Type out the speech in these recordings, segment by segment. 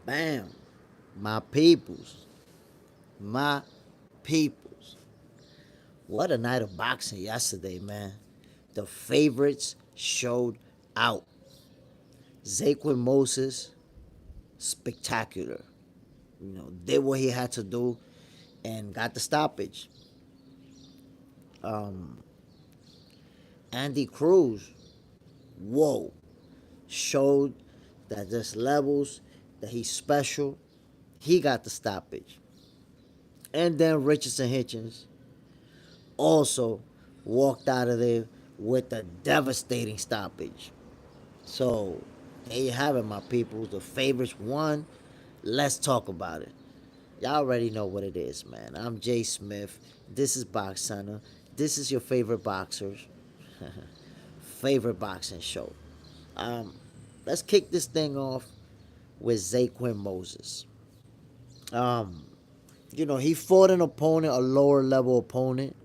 Bam. My peoples. My peoples. What a night of boxing yesterday, man. The favorites showed out. Zaquin Moses, spectacular. Did what he had to do and got the stoppage. Um, Andy Cruz, whoa, showed that there's levels, that he's special. He got the stoppage. And then Richardson Hitchins also walked out of there with a devastating stoppage. So there you have it, my people. The favorites won. Let's talk about it. Y'all already know what it is, man. I'm Jay Smith. This is Box Center. This is your favorite boxers, favorite boxing show. Um, let's kick this thing off with Zaquin Moses. Um, he fought an opponent, a lower level opponent.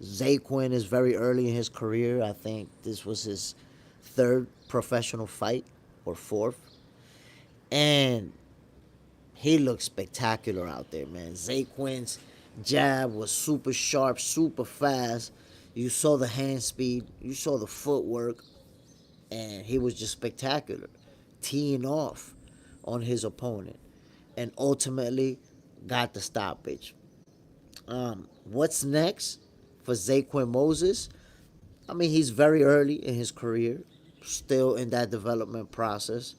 Zaquin is very early in his career. I think this was his third professional fight or fourth. And he looked spectacular out there, man. Zaquin's jab was super sharp, super fast. You saw the hand speed, you saw the footwork, and he was just spectacular, teeing off on his opponent, and ultimately got the stoppage. What's next for Zaquin Moses? I mean, he's very early in his career, still in that development process.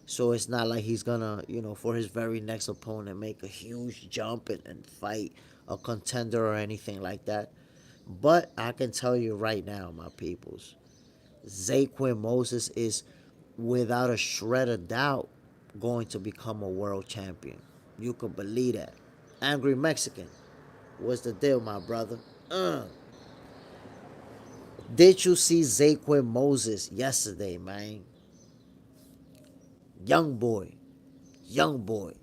So it's not like he's gonna, for his very next opponent, make a huge jump and fight a contender or anything like that. But I can tell you right now, my peoples, Zaquin Moses is without a shred of doubt going to become a world champion. You can believe that. Angry Mexican, what's the deal, my brother? Did you see Zaquin Moses yesterday, man? Young boy, young boy.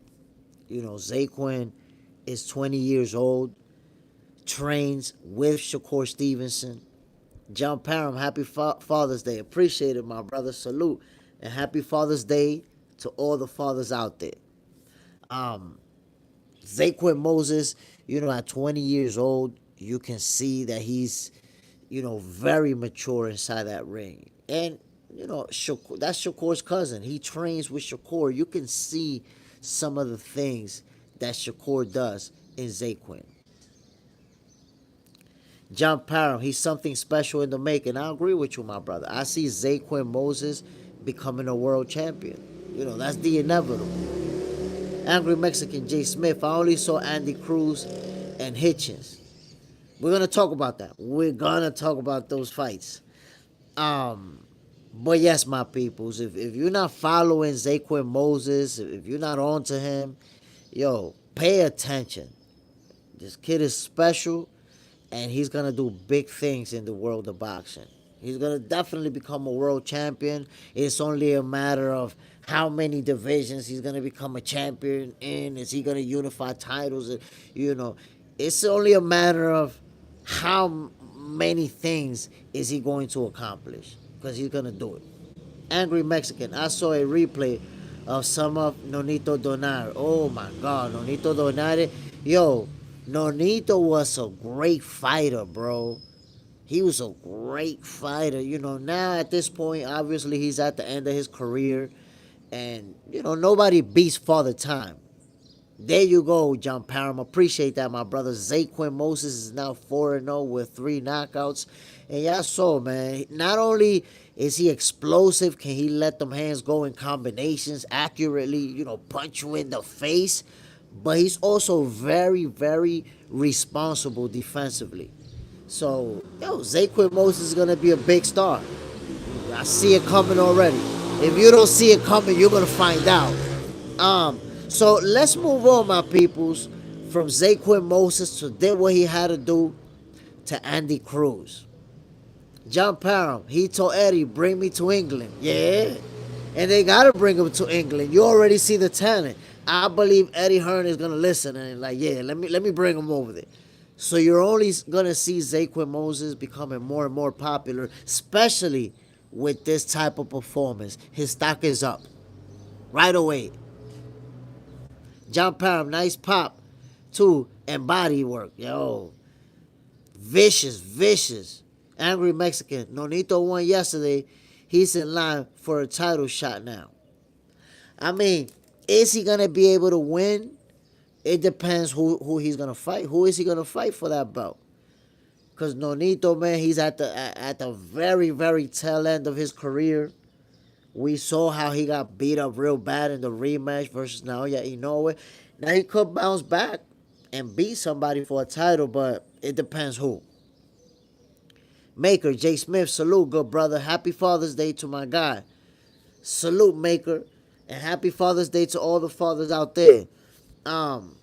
Zaquin is 20 years old, trains with Shakur Stevenson. John Parham, happy Father's Day. Appreciate it, my brother. Salute. And happy Father's Day to all the fathers out there. Zaquin Moses, at 20 years old, you can see that he's, very mature inside that ring. And, Shakur, that's Shakur's cousin. He trains with Shakur. You can see some of the things that Shakur does in Zaquin. John Parham, he's something special in the making. I agree with you, my brother. I see Zaquin Moses becoming a world champion. That's the inevitable. Angry Mexican Jay Smith, I only saw Andy Cruz and Hitchins. We're going to talk about that. We're going to talk about those fights. But yes, my peoples, if you're not following Zaquin Moses, if you're not on to him, pay attention. This kid is special, and he's going to do big things in the world of boxing. He's going to definitely become a world champion. It's only a matter of how many divisions he's going to become a champion in. Is he going to unify titles? It's only a matter of how many things is he going to accomplish, because he's going to do it. Angry Mexican, I saw a replay of some of Nonito Donaire. Oh, my God. Nonito Donaire. Nonito was a great fighter, bro. He was a great fighter. Now at this point, obviously, he's at the end of his career. And, nobody beats Father Time. There you go, John Parham. Appreciate that, my brother. Zaquin Moses is now 4-0 with 3 knockouts. And y'all saw, man, not only is he explosive, can he let them hands go in combinations accurately, punch you in the face, but he's also very, very responsible defensively. So, Zaquin Moses is going to be a big star. I see it coming already. If you don't see it coming, you're going to find out. So let's move on, my peoples, from Zaquin Moses to did what he had to do to Andy Cruz. John Parham, he told Eddie, bring me to England. Yeah. And they got to bring him to England. You already see the talent. I believe Eddie Hearn is going to listen and let me bring him over there. So you're only going to see Zaquin Moses becoming more and more popular, especially with this type of performance. His stock is up right away. John Parham, nice pop, too, and body work. Yo, vicious, vicious. Angry Mexican. Nonito won yesterday. He's in line for a title shot now. I mean, is he gonna be able to win? It depends who he's gonna fight. Who is he gonna fight for that belt? Cause Nonito, man, he's at the very, very tail end of his career. We saw how he got beat up real bad in the rematch versus Naoya Inoue. Now he could bounce back and beat somebody for a title, but it depends who. Maker, Jay Smith, salute, good brother. Happy Father's Day to my guy. Salute, Maker. And happy Father's Day to all the fathers out there. Mr.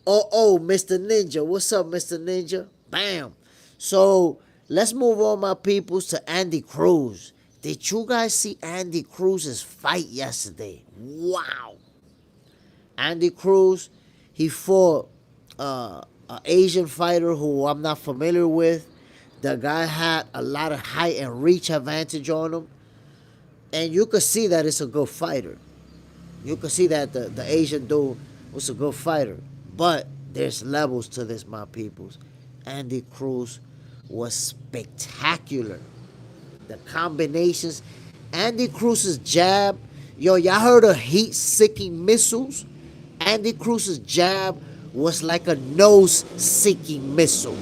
Ninja. What's up, Mr. Ninja? Bam. So, let's move on, my peoples, to Andy Cruz. Did you guys see Andy Cruz's fight yesterday? Wow. Andy Cruz, he fought an Asian fighter who I'm not familiar with. The guy had a lot of height and reach advantage on him. And you could see that it's a good fighter. You could see that the Asian dude was a good fighter. But there's levels to this, my peoples. Andy Cruz was spectacular. The combinations. Andy Cruz's jab. Yo, y'all heard of heat-seeking missiles? Andy Cruz's jab was like a nose-seeking missile.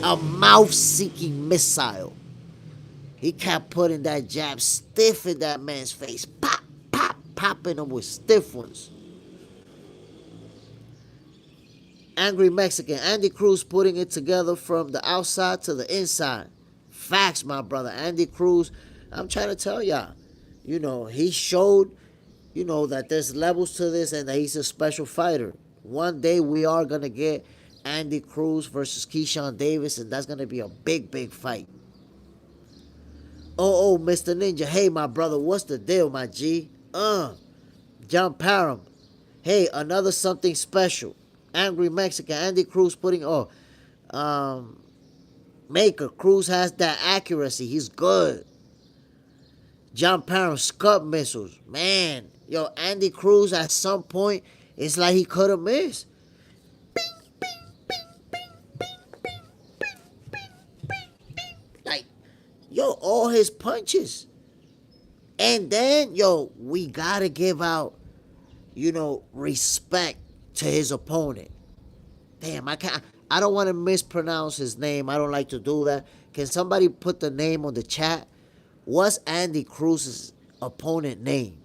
A mouth-seeking missile. He kept putting that jab stiff in that man's face. Pop, pop, popping him with stiff ones. Angry Mexican. Andy Cruz putting it together from the outside to the inside. Facts, my brother. Andy Cruz, I'm trying to tell y'all. He showed, that there's levels to this and that he's a special fighter. One day we are going to get Andy Cruz versus Keyshawn Davis, and that's going to be a big, big fight. Mr. Ninja. Hey, my brother, what's the deal, my G? John Parham. Hey, another something special. Angry Mexican. Andy Cruz putting, Maker. Cruz has that accuracy. He's good. John Parham, Scud missiles. Man, Andy Cruz at some point, it's like he could have missed. Like, all his punches. And then, we got to give out, respect to his opponent. Damn, I don't want to mispronounce his name. I don't like to do that. Can somebody put the name on the chat? What's Andy Cruz's opponent name?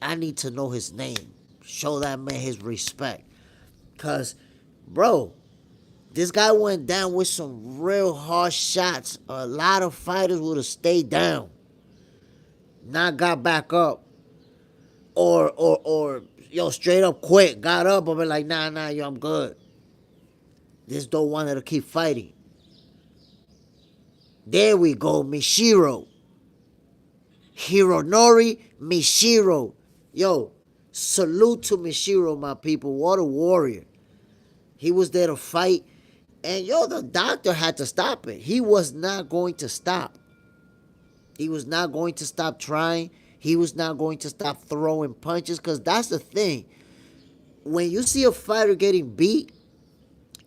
I need to know his name. Show that man his respect. Because, bro, this guy went down with some real hard shots. A lot of fighters would have stayed down. Not got back up. Or straight up quit. Got up and been like, nah, I'm good. This dude wanted to keep fighting. There we go, Mishiro. Hironori Mishiro. Salute to Mishiro, my people. What a warrior. He was there to fight. And, the doctor had to stop it. He was not going to stop. He was not going to stop trying. He was not going to stop throwing punches. Because that's the thing. When you see a fighter getting beat,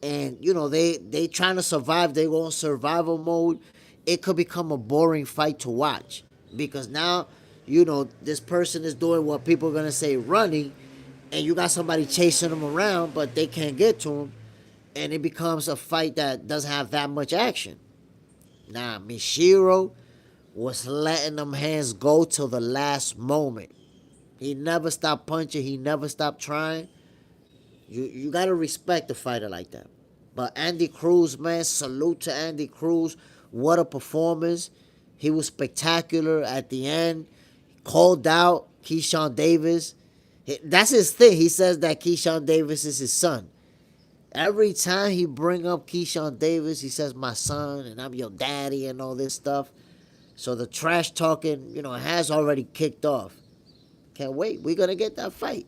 and, they trying to survive, they go in survival mode, it could become a boring fight to watch. Because now, this person is doing what people are going to say running, and you got somebody chasing them around, but they can't get to him, and it becomes a fight that doesn't have that much action. Nah, Mishiro was letting them hands go till the last moment. He never stopped punching. He never stopped trying. You got to respect a fighter like that. But Andy Cruz, man, salute to Andy Cruz. What a performance. He was spectacular at the end. Called out Keyshawn Davis. That's his thing. He says that Keyshawn Davis is his son. Every time he bring up Keyshawn Davis, he says, my son, and I'm your daddy, and all this stuff. So the trash talking, has already kicked off. Can't wait. We're going to get that fight.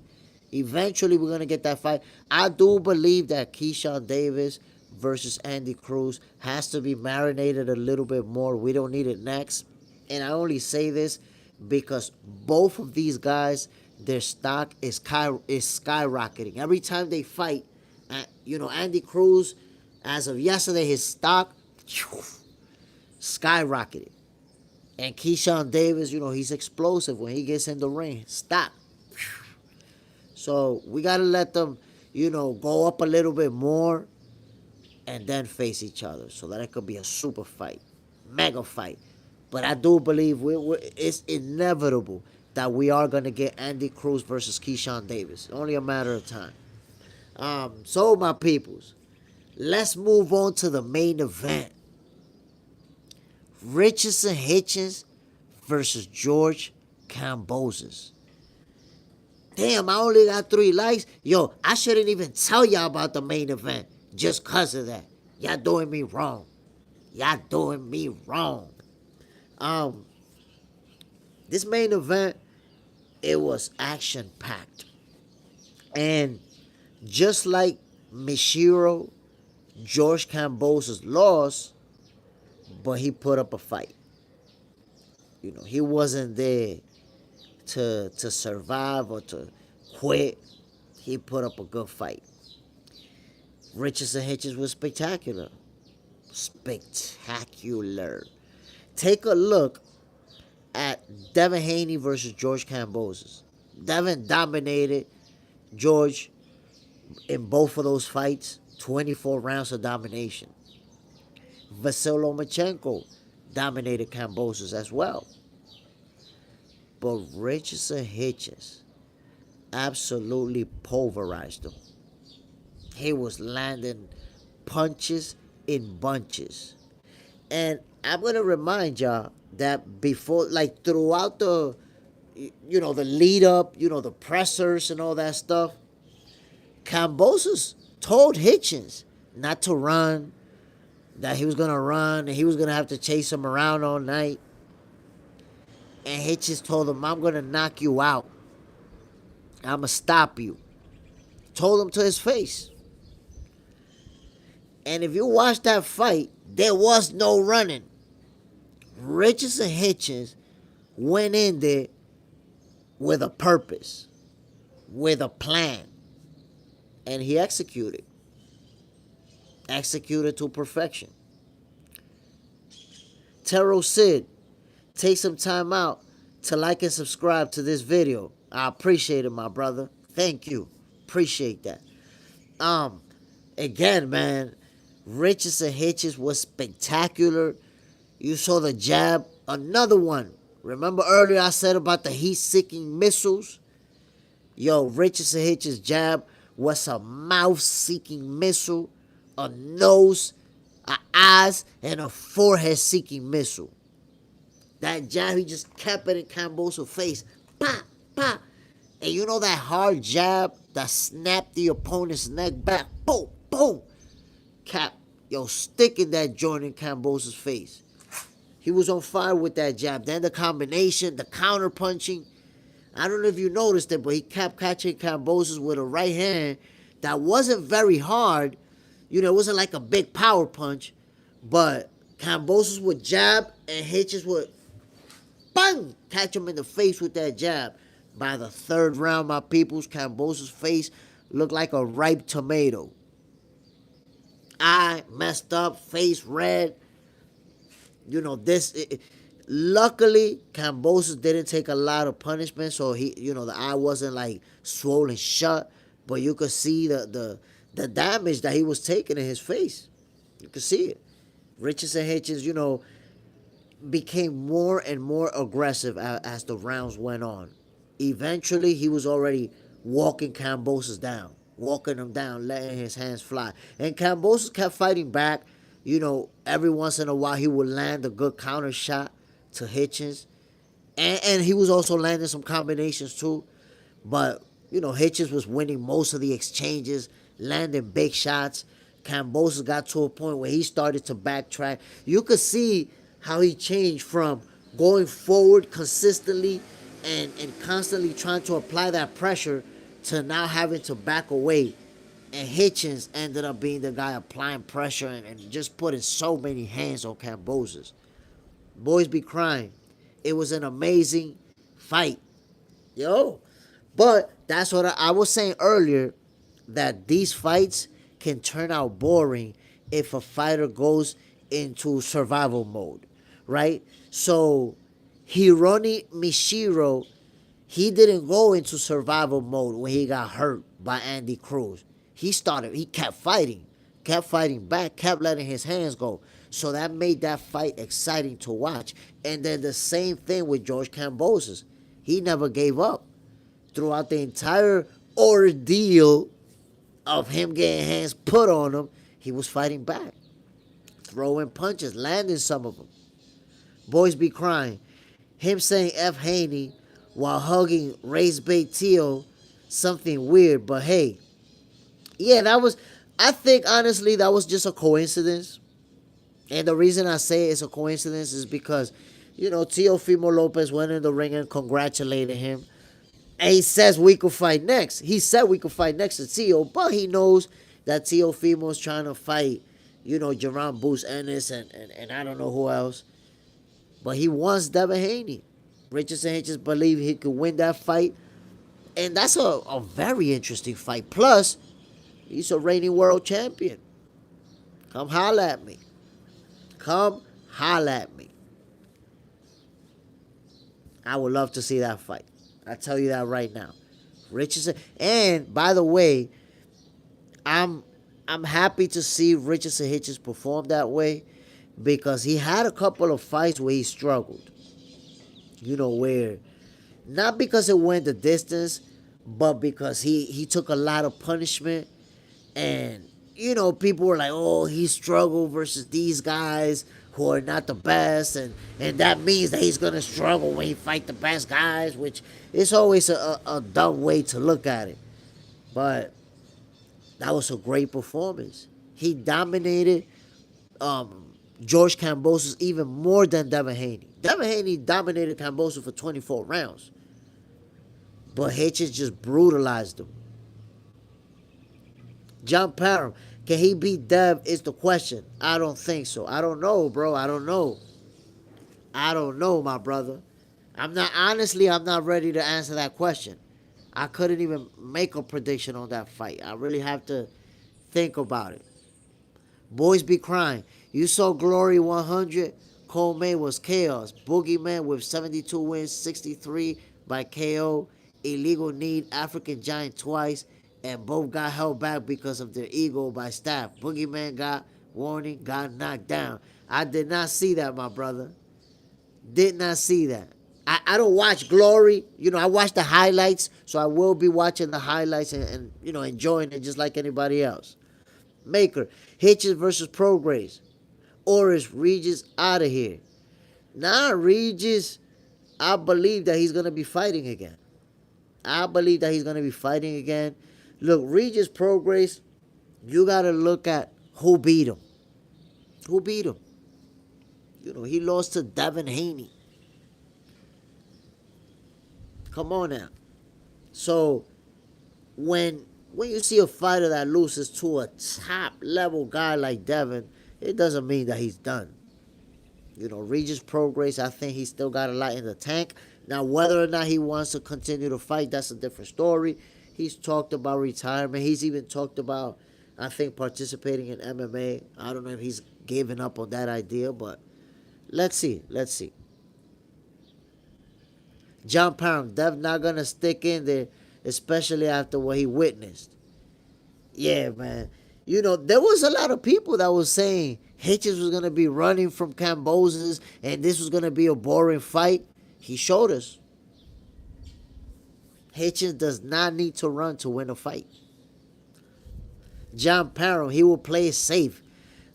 Eventually, we're going to get that fight. I do believe that Keyshawn Davis versus Andy Cruz has to be marinated a little bit more. We don't need it next. And I only say this because both of these guys their stock is skyrocketing. Every time they fight, Andy Cruz, as of yesterday, his stock skyrocketed. And Keyshawn Davis, he's explosive when he gets in the ring. Stock. So we got to let them, go up a little bit more and then face each other so that it could be a super fight, mega fight. But I do believe it's inevitable that we are going to get Andy Cruz versus Keyshawn Davis. Only a matter of time. So, my peoples, let's move on to the main event. Richardson Hitchins versus George Kambosos. Damn, I only got 3 likes. Yo, I shouldn't even tell y'all about the main event just because of that. Y'all doing me wrong. Y'all doing me wrong. This main event, it was action-packed. And just like Mishiro, George Kambosos lost, but he put up a fight. He wasn't there to survive or to quit. He put up a good fight. Richardson Hitchins was spectacular. Spectacular. Take a look at Devin Haney versus George Kambosos. Devin dominated George in both of those fights. 24 rounds of domination. Vasyl Lomachenko dominated Kambosos as well. But Richardson Hitchins absolutely pulverized him. He was landing punches in bunches. And I'm going to remind y'all that before, throughout the lead up, the pressers and all that stuff, Kambosos told Hitchins not to run, that he was going to run and he was going to have to chase him around all night. And Hitchins told him, I'm going to knock you out. I'm going to stop you. Told him to his face. And if you watch that fight, there was no running. Richardson Hitchins went in there with a purpose, with a plan. And he executed. Executed to perfection. Terrell Sid, take some time out to like and subscribe to this video. I appreciate it, my brother. Thank you. Appreciate that. Again, man, Richardson Hitchins was spectacular. You saw the jab. Another one. Remember earlier I said about the heat-seeking missiles? Yo, Richardson Hitchins' jab was a mouth-seeking missile, a nose, a eyes, and a forehead-seeking missile. That jab, he just kept it in Kambosos' face. Pa, pa. And you know that hard jab that snapped the opponent's neck back? Boom, boom. Sticking that joint in Kambosos' face. He was on fire with that jab. Then the combination, the counter punching. I don't know if you noticed it, but he kept catching Kambosos with a right hand that wasn't very hard. It wasn't like a big power punch. But Kambosos would jab and Hitchins would bang, catch him in the face with that jab. By the 3rd round, my peoples, Kambosos' face looked like a ripe tomato. Eye messed up, face red. Luckily, Kambosos didn't take a lot of punishment, so the eye wasn't like swollen shut, but you could see the damage that he was taking in his face. You could see it. Richardson Hitchins, became more and more aggressive as the rounds went on. Eventually, he was already walking Kambosos down, walking him down, letting his hands fly. And Kambosos kept fighting back. Every once in a while, he would land a good counter shot to Hitchins. And he was also landing some combinations, too. But, Hitchins was winning most of the exchanges, landing big shots. Kambosos got to a point where he started to backtrack. You could see how he changed from going forward consistently and constantly trying to apply that pressure to now having to back away. And Hitchins ended up being the guy applying pressure and just putting so many hands on Kambosos. Boys be crying. It was an amazing fight. Yo, But that's what I was saying earlier, that these fights can turn out boring if a fighter goes into survival mode, right? So Hironi Mishiro, he didn't go into survival mode when he got hurt by Andy Cruz. He kept fighting back, kept letting his hands go. So that made that fight exciting to watch. And then the same thing with George Kambosos. He never gave up throughout the entire ordeal of him getting hands put on him. He was fighting back, throwing punches, landing some of them. Boys be crying. Him saying F. Haney while hugging Ray's Bait Teo, something weird, but hey, yeah, I think honestly that was just a coincidence. And the reason I say it's a coincidence is because, Teofimo Lopez went in the ring and congratulated him. And he says we could fight next. He said we could fight next to Teo, but he knows that Teofimo's trying to fight, Jerron Boots Ennis and I don't know who else. But he wants Devin Haney. Richardson Hitchins believe he could win that fight. And that's a very interesting fight. Plus, he's a reigning world champion. Come holla at me. Come holla at me. I would love to see that fight. I tell you that right now. Richardson, and by the way, I'm happy to see Richardson Hitchins perform that way because he had a couple of fights where he struggled. Where not because it went the distance, but because he took a lot of punishment, and people were like, oh, he struggled versus these guys who are not the best, and that means that he's gonna struggle when he fight the best guys, which is always a dumb way to look at it. But that was a great performance. He dominated George Kambosos even more than Devin Haney. Devin Haney dominated Kambosos for 24 rounds. But Hitchens just brutalized him. John Parham, can he beat Dev is the question. I don't think so. I don't know, bro. I don't know. I don't know, my brother. I'm not ready to answer that question. I couldn't even make a prediction on that fight. I really have to think about it. Boys be crying. You saw Glory 100. Cole May was chaos. Boogeyman with 72 wins, 63 by KO. Illegal Need, African Giant twice. And both got held back because of their ego by staff. Boogeyman got warning, got knocked down. I did not see that, my brother. Did not see that. I don't watch Glory. I watch the highlights, so I will be watching the highlights and enjoying it just like anybody else. Maker, Hitchens versus Prograis. Oris, Regis out of here. Nah, Regis, I believe that he's going to be fighting again. Look, Regis Prograis, you got to look at who beat him. He lost to Devin Haney. Come on now. So, when you see a fighter that loses to a top level guy like Devin, it doesn't mean that he's done. Regis Prograis, I think he still got a lot in the tank. Now, whether or not he wants to continue to fight, that's a different story. He's talked about retirement. He's even talked about, I think, participating in MMA. I don't know if he's given up on that idea, but let's see. John Parham, Dev not going to stick in there, especially after what he witnessed. Yeah, man. There was a lot of people that was saying Hitchens was going to be running from Kambosos and this was going to be a boring fight. He showed us. Hitchens does not need to run to win a fight. John Parham, he will play it safe.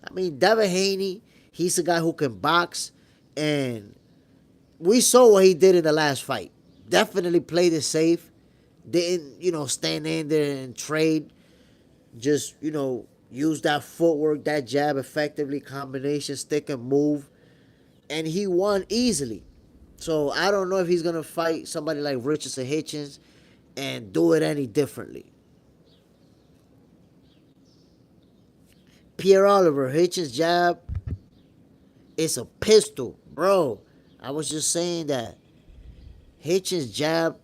I mean, Devin Haney, he's a guy who can box, and we saw what he did in the last fight. Definitely played it safe. Didn't, stand in there and trade. Just, use that footwork, that jab effectively, combination, stick and move. And he won easily. So I don't know if he's going to fight somebody like Richardson Hitchins and do it any differently. Pierre Oliver, Hitchins' jab, it's a pistol. Bro, I was just saying that. Hitchins' jab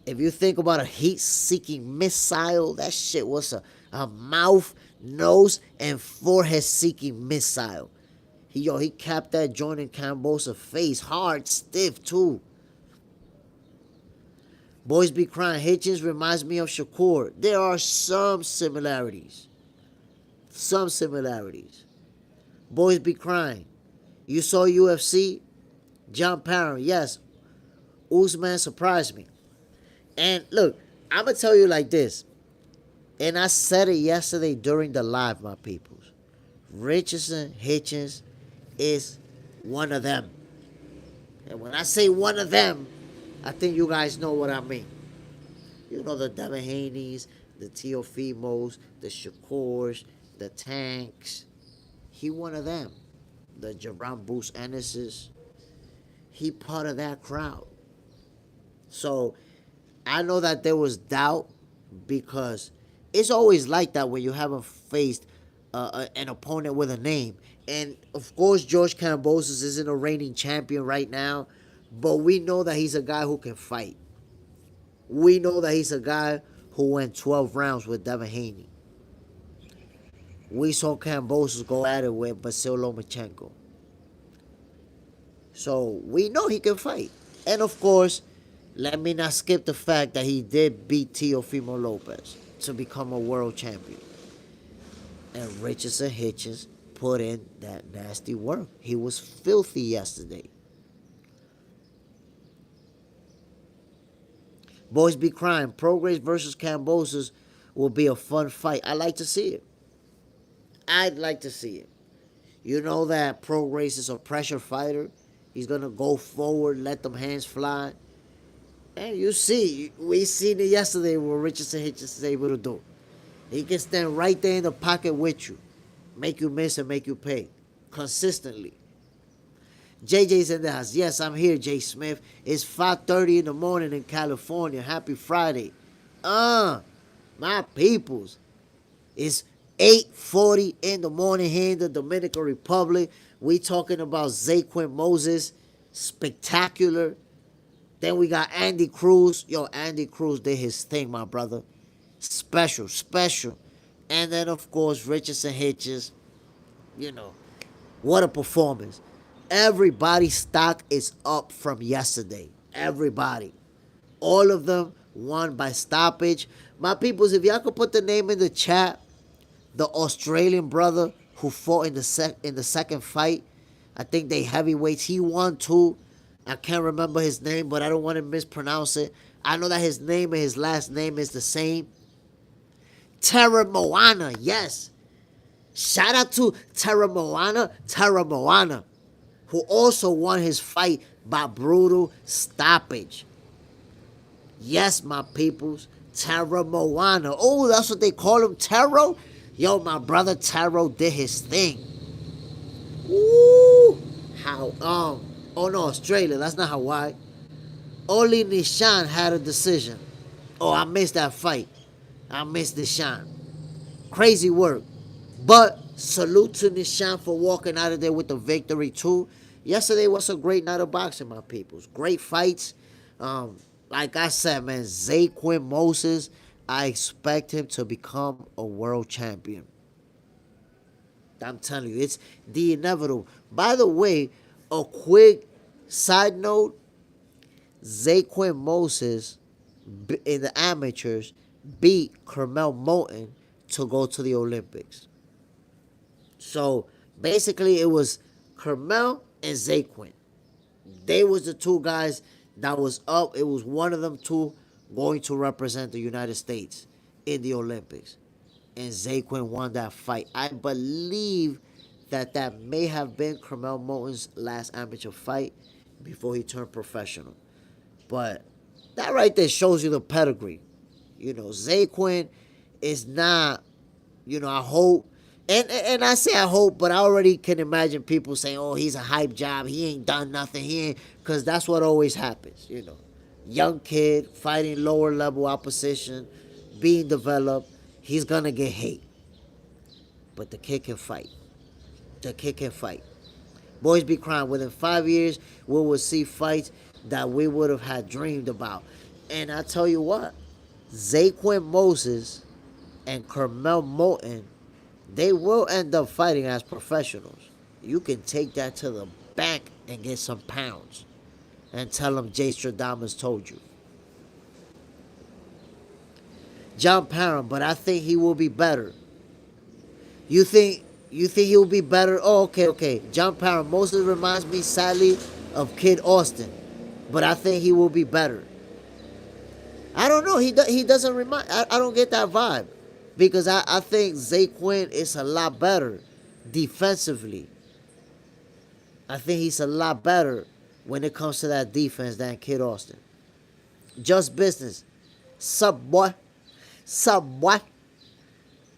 If you think about a heat-seeking missile, that shit was a mouth, nose, and forehead-seeking missile. He capped that joint in Cambosa's face hard, stiff too. Boys Be Crying. Hitchins reminds me of Shakur. There are some similarities. Some similarities. Boys Be Crying. You saw UFC? John Parent, yes. Usman surprised me. And look, I'm going to tell you like this. And I said it yesterday during the live, my peoples. Richardson Hitchins is one of them. And when I say one of them, I think you guys know what I mean. You know the Devin Haney's, the Teofimos, the Shakurs, the Tanks. He one of them. The Jerron Bruce Ennis's. He part of that crowd. So I know that there was doubt because it's always like that when you haven't faced an opponent with a name. And of course, George Kambosos isn't a reigning champion right now, but we know that he's a guy who can fight. We know that he's a guy who went 12 rounds with Devin Haney. We saw Kambosos go at it with Vasyl Lomachenko. So we know he can fight. And of course, let me not skip the fact that he did beat Teofimo Lopez to become a world champion. And Richardson Hitchins put in that nasty work. He was filthy yesterday. Boys Be Crying. Prograis versus Kambosos will be a fun fight. I like to see it. I'd like to see it. You know that Prograis is a pressure fighter. He's going to go forward, let them hands fly. And you see, we seen it yesterday what Richardson Hitchins is able to do. He can stand right there in the pocket with you. Make you miss and make you pay. Consistently. JJ's in the house. Yes, I'm here, Jay Smith. It's 5:30 in the morning in California. Happy Friday. My peoples. It's 8:40 in the morning here in the Dominican Republic. We talking about Zaquin Moses. Spectacular. Then we got Andy Cruz. Yo, Andy Cruz did his thing, my brother. Special. And then, of course, Richardson Hitchins. You know, what a performance. Everybody's stock is up from yesterday. Everybody. All of them won by stoppage. My peoples, if y'all could put the name in the chat, the Australian brother who fought in the second fight, I think they heavyweights, he won too. I can't remember his name, but I don't want to mispronounce it. I know that his name and his last name is the same. Terra Moana, yes. Shout out to Terra Moana, who also won his fight by brutal stoppage. Yes, my peoples, Terra Moana. Oh, that's what they call him, Taro? Yo, my brother Taro did his thing. Woo! Oh no, Australia, that's not Hawaii. Only Nishan had a decision. Oh, I missed that fight. I missed Nishan. Crazy work. But salute to Nishan for walking out of there with the victory too. Yesterday was a great night of boxing, my peoples. Great fights. Like I said, man, Zaquin Moses, I expect him to become a world champion. I'm telling you, it's the inevitable. By the way, a quick side note, Zaquin Moses in the amateurs beat Kermel Moulton to go to the Olympics. So basically it was Kermel and Zaquin. They was the two guys that was up. It was one of them two going to represent the United States in the Olympics. And Zaquin won that fight. I believe that may have been Kermel Moulton's last amateur fight before he turned professional. But that right there shows you the pedigree. You know, Zaquin is not, I hope. And I say I hope, but I already can imagine people saying, oh, he's a hype job. He ain't done nothing. Because that's what always happens, Young kid, fighting lower level opposition, being developed. He's going to get hate. But the kid can fight. Boys Be Crying. Within 5 years, we will see fights that we would have had dreamed about. And I tell you what, Zaquin Moses and Carmel Moulton, they will end up fighting as professionals. You can take that to the bank and get some pounds and tell them Jay Stradamus told you. John Parham, but I think he will be better. You think he will be better? Oh, okay. John Parham mostly reminds me, sadly, of Kid Austin, but I think he will be better. I don't know. He doesn't remind. I don't get that vibe because I think Zaquin is a lot better defensively. I think he's a lot better when it comes to that defense than Kid Austin. Just business. Sup, boy? Sup, boy?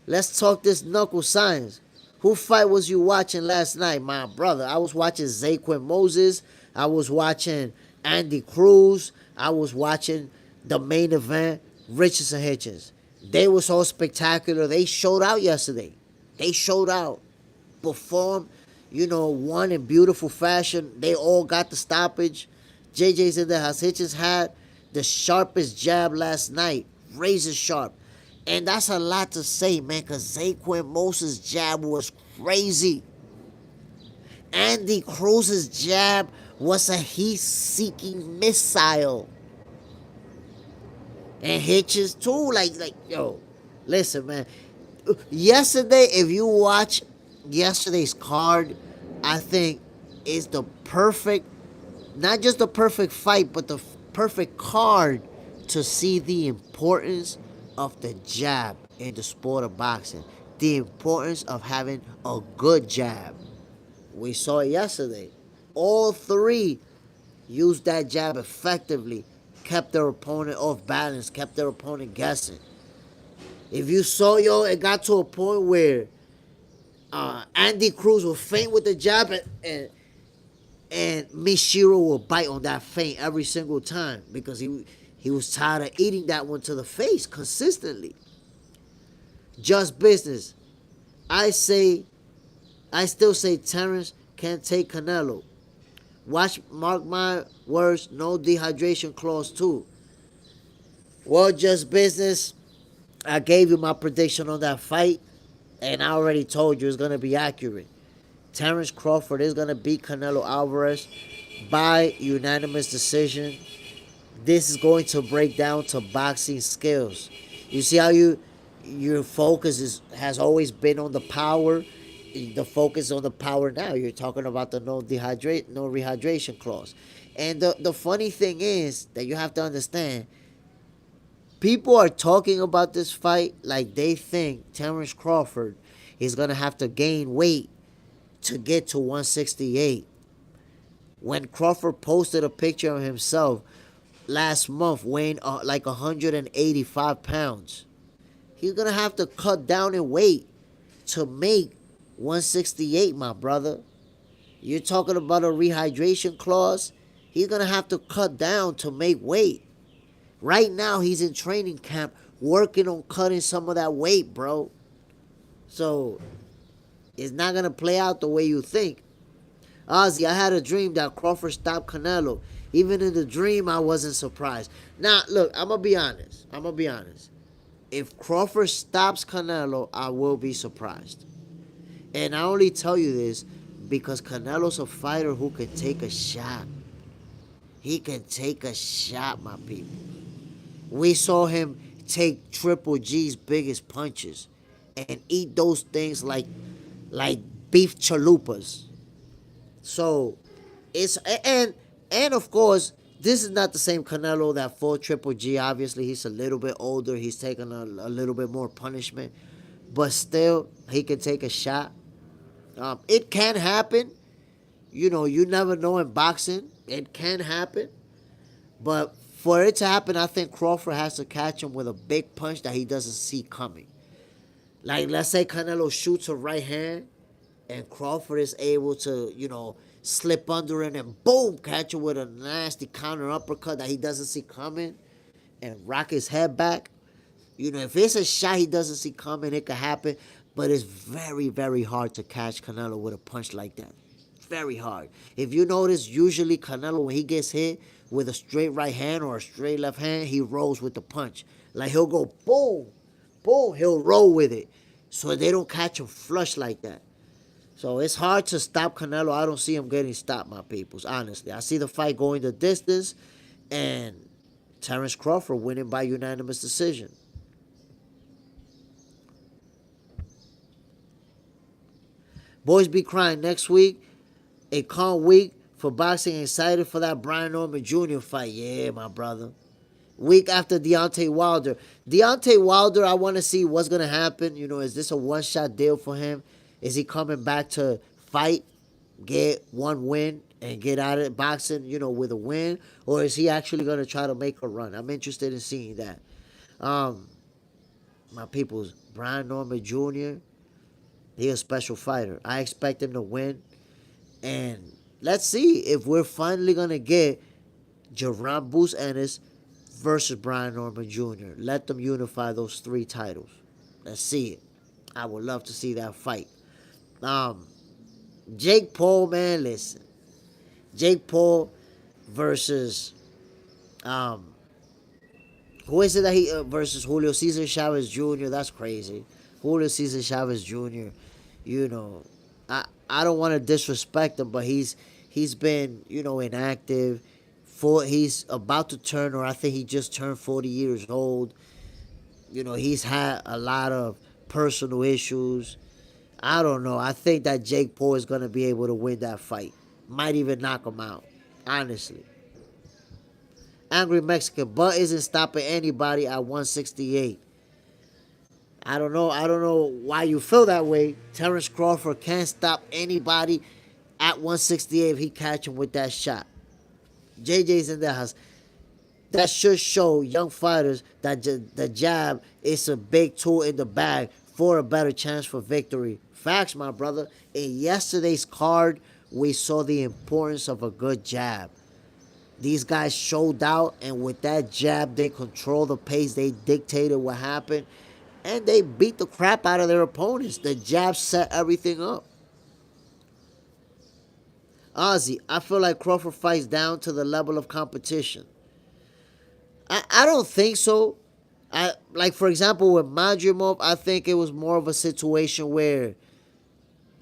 Let's talk this knuckle science. Who fight was you watching last night, my brother? I was watching Zaquin Moses. I was watching Andy Cruz. I was watching the main event, Richardson Hitchins. They were so spectacular. They showed out yesterday. They showed out. Performed, won in beautiful fashion. They all got the stoppage. JJ's in the house. Hitchins had the sharpest jab last night. Razor sharp. And that's a lot to say, man, because Zaquin Moses' jab was crazy. Andy Cruz's jab was a heat-seeking missile. And Hitchins, too, yo, listen, man. Yesterday, if you watch yesterday's card, I think is the perfect, not just the perfect fight, but the perfect card to see the importance of the jab in the sport of boxing. The importance of having a good jab. We saw it yesterday. All three used that jab effectively, kept their opponent off balance, kept their opponent guessing. If you saw, it got to a point where Andy Cruz will feint with the jab and Mishiro will bite on that feint every single time because he was tired of eating that one to the face consistently. Just business. I still say Terrence can't take Canelo. Mark my words, no dehydration clause too. Well, just business. I gave you my prediction on that fight, and I already told you it's going to be accurate. Terrence Crawford is going to beat Canelo Alvarez by unanimous decision. This is going to break down to boxing skills. You see how your focus has always been on the power. The focus on the power now. You're talking about the no rehydration clause. And the funny thing is that you have to understand, people are talking about this fight like they think Terrence Crawford is going to have to gain weight to get to 168. When Crawford posted a picture of himself last month weighing like 185 pounds, he's going to have to cut down in weight to make 168, my brother. You're talking about a rehydration clause. He's going to have to cut down to make weight. Right now, he's in training camp working on cutting some of that weight, bro. So, it's not going to play out the way you think. Ozzy, I had a dream that Crawford stopped Canelo. Even in the dream, I wasn't surprised. Now, look, I'm going to be honest. If Crawford stops Canelo, I will be surprised. And I only tell you this because Canelo's a fighter who can take a shot. He can take a shot, my people. We saw him take Triple G's biggest punches and eat those things like beef chalupas. So it's and of course, this is not the same Canelo that fought Triple G. Obviously, he's a little bit older. He's taking a little bit more punishment, but still, he can take a shot. It can happen. You never know in boxing. It can happen. But for it to happen, I think Crawford has to catch him with a big punch that he doesn't see coming. Like, let's say Canelo shoots a right hand and Crawford is able to, slip under it and boom, catch him with a nasty counter uppercut that he doesn't see coming and rock his head back. If it's a shot he doesn't see coming, it could happen. But it's very, very hard to catch Canelo with a punch like that. very hard. If you notice, usually Canelo, when he gets hit with a straight right hand or a straight left hand, he rolls with the punch. Like he'll go boom, boom, he'll roll with it. So they don't catch him flush like that. So it's hard to stop Canelo. I don't see him getting stopped, my peoples, honestly. I see the fight going the distance and Terence Crawford winning by unanimous decision. Boys be crying next week. A calm week for boxing. Excited for that Brian Norman Jr. fight. Yeah, my brother. Week after Deontay Wilder. Deontay Wilder, I want to see what's going to happen. You know, is this a one-shot deal for him? Is he coming back to fight, get one win, and get out of boxing, you know, with a win? Or is he actually going to try to make a run? I'm interested in seeing that. My people's Brian Norman Jr., he's a special fighter. I expect him to win. And let's see if we're finally going to get Jerron Boots Ennis versus Brian Norman Jr. Let them unify those 3 titles. Let's see it. I would love to see that fight. Jake Paul, man, listen. Jake Paul versus who is it that he versus Julio Cesar Chavez Jr. That's crazy. Julio Cesar Chavez Jr. You know, I don't want to disrespect him, but he's been, you know, inactive. He's about to turn, or I think he just turned 40 years old. You know, he's had a lot of personal issues. I don't know. I think that Jake Paul is going to be able to win that fight. Might even knock him out, honestly. Angry Mexican, but isn't stopping anybody at 168. I don't know why you feel that way. Terence Crawford can't stop anybody at 168 if he catch him with that shot. JJ's in the house. That should show young fighters that the jab is a big tool in the bag for a better chance for victory. Facts, my brother. In yesterday's card, we saw the importance of a good jab. These guys showed out, and with that jab, they controlled the pace. They dictated what happened, and they beat the crap out of their opponents. The jab set everything up. Ozzy, I feel like Crawford fights down to the level of competition. I don't think so. Like, for example, with Madrimov, I think it was more of a situation where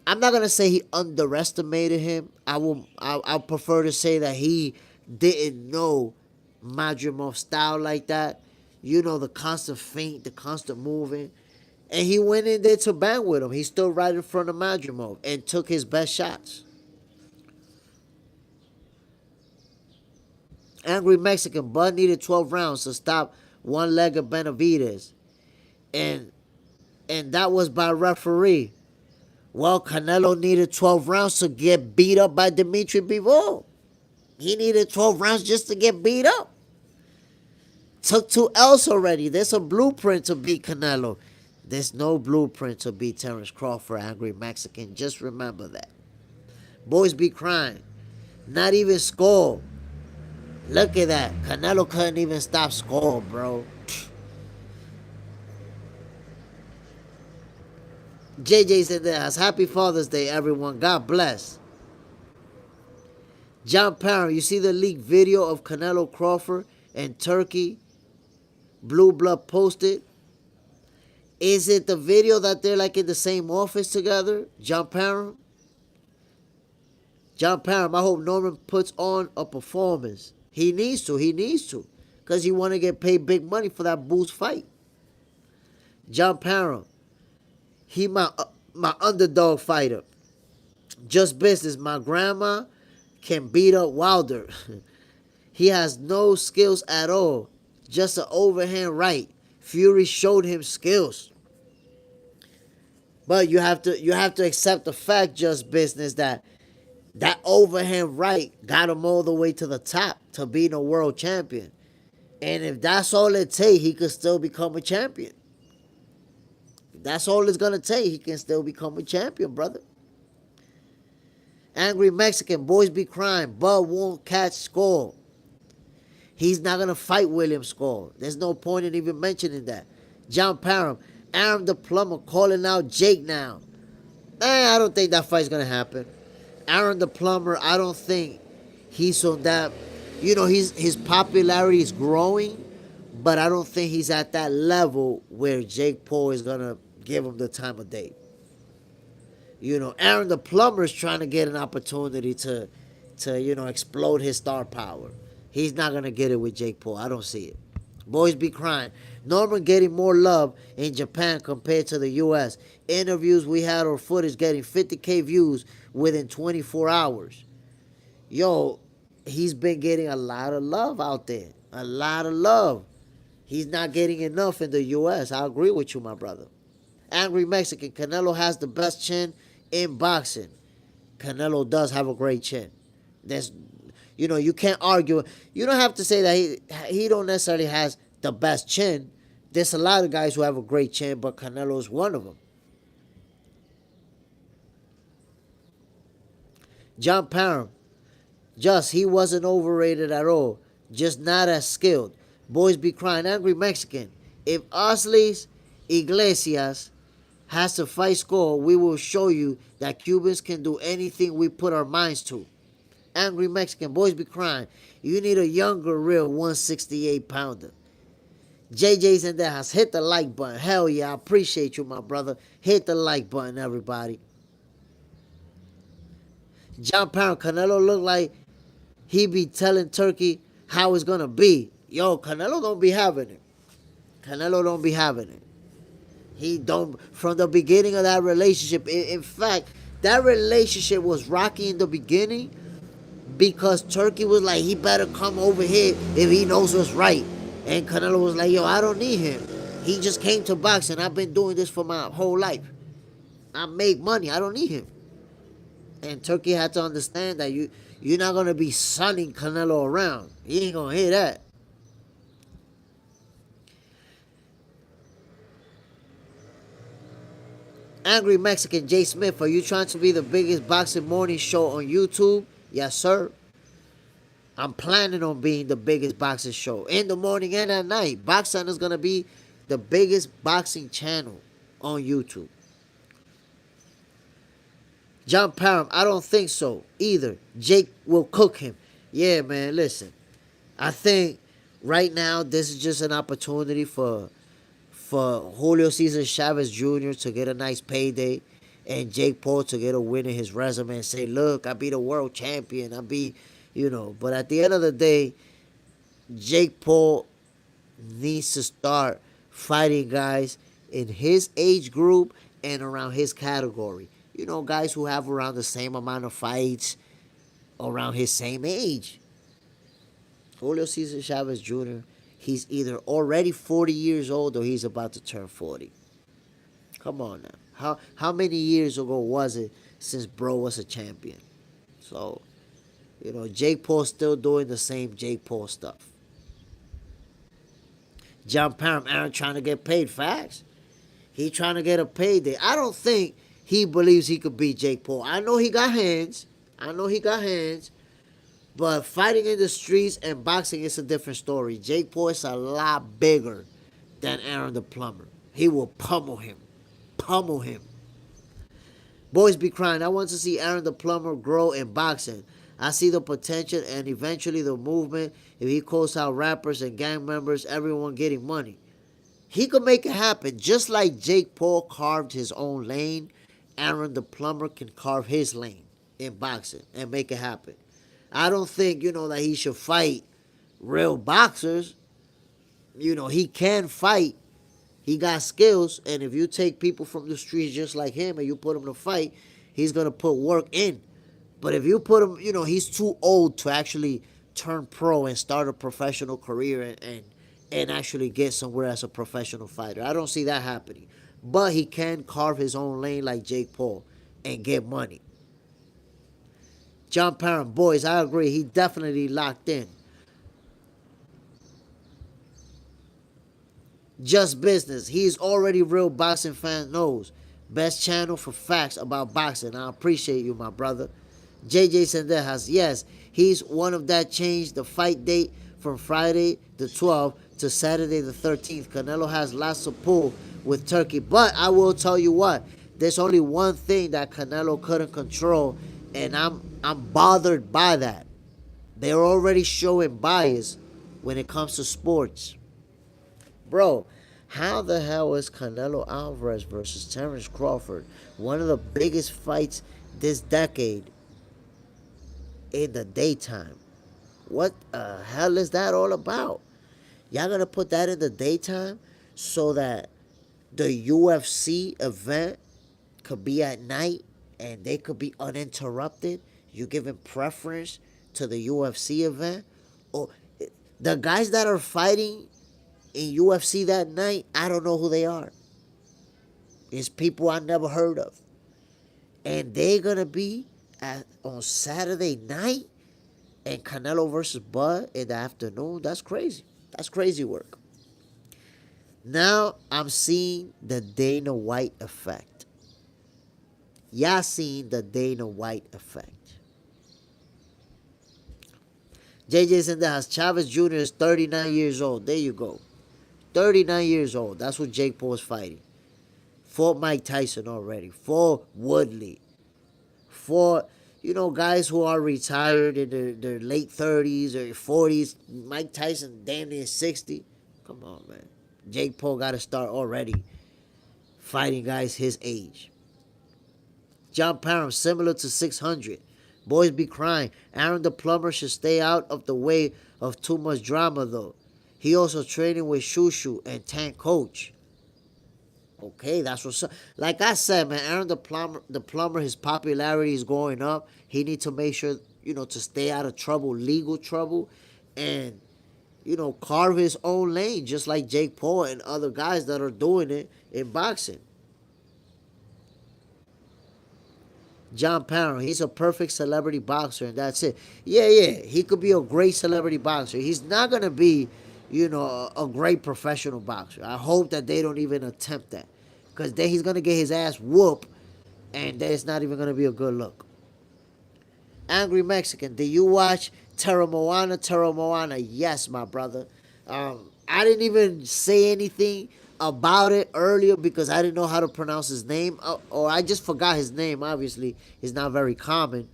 I'm not going to say he underestimated him. I'll prefer to say that he didn't know Madrimov's style like that. You know, the constant feint, the constant moving. And he went in there to bang with him. He stood right in front of Madrimov and took his best shots. Angry Mexican, Bud needed 12 rounds to stop one-legged Benavidez. And that was by referee. Well, Canelo needed 12 rounds to get beat up by Dimitri Bivol. He needed 12 rounds just to get beat up. Took 2 L's already. There's a blueprint to beat Canelo. There's no blueprint to beat Terence Crawford, Angry Mexican. Just remember that. Boys be crying. Not even score. Look at that. Canelo couldn't even stop score, bro. JJ's in there. Happy Father's Day, everyone. God bless. John Parham, you see the leaked video of Canelo Crawford and Turkey? Blue Blood posted. Is it the video that they're like in the same office together? John Parham? John Parham, I hope Norman puts on a performance. He needs to. Because he want to get paid big money for that Boots fight. John Parham. He my underdog fighter. Just business. My grandma can beat up Wilder. He has no skills at all. Just an overhand right. Fury showed him skills. But you have to accept the fact, just business, that overhand right got him all the way to the top to being a world champion. And if that's all it takes, he could still become a champion. If that's all it's going to take, he can still become a champion, brother. Angry Mexican, boys be crying. Bud won't catch Skull. He's not going to fight William Skull. There's no point in even mentioning that. John Parham, Aram the Plumber calling out Jake now. I don't think that fight's going to happen. Aaron the Plumber, I don't think he's on that. His popularity is growing, but I don't think he's at that level where Jake Paul is gonna give him the time of day. Aaron the Plumber is trying to get an opportunity to explode his star power. He's not gonna get it with Jake Paul. I don't see it. Boys be crying. Norman getting more love in Japan compared to the U.S. Interviews we had or footage getting 50K views within 24 hours. Yo, he's been getting a lot of love out there. A lot of love. He's not getting enough in the U.S. I agree with you, my brother. Angry Mexican. Canelo has the best chin in boxing. Canelo does have a great chin. There's, you can't argue. You don't have to say that he don't necessarily has the best chin. There's a lot of guys who have a great chin, but Canelo is one of them. John Parham. He wasn't overrated at all. Just not as skilled. Boys be crying. Angry Mexican. If Osleys Iglesias has to fight score, we will show you that Cubans can do anything we put our minds to. Angry Mexican. Boys be crying. You need a younger, real 168 pounder. JJ's in there has hit the like button. Hell yeah, I appreciate you, my brother. Hit the like button, everybody. John Parham. Canelo look like he be telling Turkey how it's gonna be. Yo, Canelo don't be having it. Canelo don't be having it. He don't, from the beginning of that relationship. In fact, that relationship was rocky in the beginning because Turkey was like, he better come over here if he knows what's right. And Canelo was like, yo, I don't need him. He just came to boxing. I've been doing this for my whole life. I make money. I don't need him. And Turkey had to understand that you're not going to be sunning Canelo around. He ain't going to hear that. Angry Mexican Jay Smith, are you trying to be the biggest boxing morning show on YouTube? Yes, sir. I'm planning on being the biggest boxing show in the morning and at night. Boxing is going to be the biggest boxing channel on YouTube. John Parham, I don't think so either. Jake will cook him. Yeah, man, listen. I think right now this is just an opportunity for Julio Cesar Chavez Jr. to get a nice payday and Jake Paul to get a win in his resume and say, look, I be the world champion. But at the end of the day, Jake Paul needs to start fighting guys in his age group and around his category. Guys who have around the same amount of fights around his same age. Julio Cesar Chavez Jr., he's either already 40 years old or he's about to turn 40. Come on now. How many years ago was it since bro was a champion? So, Jake Paul's still doing the same Jake Paul stuff. John Parham, Aaron trying to get paid. Facts. He trying to get a payday. I don't think he believes he could beat Jake Paul. I know he got hands. But fighting in the streets and boxing is a different story. Jake Paul is a lot bigger than Aaron the Plumber. He will pummel him. Boys be crying. I want to see Aaron the Plumber grow in boxing. I see the potential and eventually the movement if he calls out rappers and gang members, everyone getting money. He could make it happen. Just like Jake Paul carved his own lane, Aaron the Plumber can carve his lane in boxing and make it happen. I don't think, that he should fight real boxers. He can fight. He got skills. And if you take people from the streets just like him and you put him to fight, he's going to put work in. But if you put him, he's too old to actually turn pro and start a professional career and actually get somewhere as a professional fighter. I don't see that happening. But he can carve his own lane like Jake Paul and get money. John Parham, boys, I agree. He definitely locked in. Just business. He's already real boxing fan knows. Best channel for facts about boxing. I appreciate you, my brother. JJ Sendejas, yes, he's one of that changed the fight date from Friday the 12th to Saturday the 13th. Canelo has lots of pull with Turkey. But I will tell you what, there's only one thing that Canelo couldn't control And I'm bothered by that. They're already showing bias when it comes to sports. Bro, how the hell is Canelo Alvarez versus Terrence Crawford one of the biggest fights this decade in the daytime? What the hell is that all about? Y'all gonna put that in the daytime so that the UFC event could be at night and they could be uninterrupted? You giving preference to the UFC event? Or the guys that are fighting in UFC that night, I don't know who they are. It's people I never heard of. And they're gonna be on Saturday night and Canelo versus Bud in the afternoon. That's crazy. That's crazy work. Now I'm seeing the Dana White effect. Y'all seeing the Dana White effect. JJ's in the house. Chavez Jr. is 39 years old. There you go. 39 years old. That's what Jake Paul is fighting. Fought Mike Tyson already. Fought Woodley. Fought, guys who are retired in their late 30s or 40s. Mike Tyson damn near 60. Come on, man. Jake Paul got to start already fighting guys his age. John Parham, similar to 600. Boys be crying. Aaron the Plumber should stay out of the way of too much drama, though. He also training with Shushu and Tank Coach. Okay, that's what's up. Like I said, man, Aaron the plumber, his popularity is going up. He needs to make sure, to stay out of trouble, legal trouble, and, carve his own lane, just like Jake Paul and other guys that are doing it in boxing. John Parham, he's a perfect celebrity boxer, and that's it. Yeah, he could be a great celebrity boxer. He's not going to be, a great professional boxer. I hope that they don't even attempt that, because then he's going to get his ass whooped, and then it's not even going to be a good look. Angry Mexican, did you watch Terra Moana? Terra Moana, yes, my brother. I didn't even say anything about it earlier because I didn't know how to pronounce his name, or I just forgot his name. Obviously, it's not very common,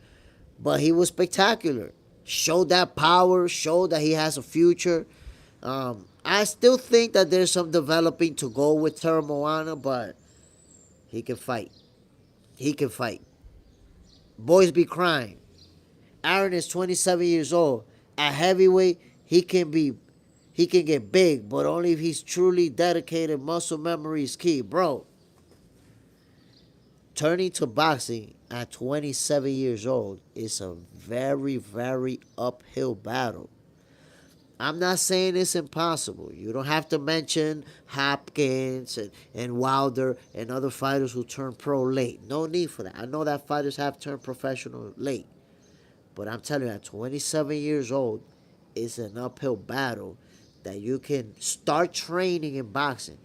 but he was spectacular. Showed that power, showed that he has a future. I still think that there's some developing to go with Terra Moana, but he can fight. He can fight. Boys be crying. Aaron is 27 years old. At heavyweight, he can get big, but only if he's truly dedicated. Muscle memory is key. Bro, turning to boxing at 27 years old is a very, very uphill battle. I'm not saying it's impossible. You don't have to mention Hopkins and Wilder and other fighters who turn pro late. No need for that. I know that fighters have turned professional late. But I'm telling you, at 27 years old, it's an uphill battle that you can start training in boxing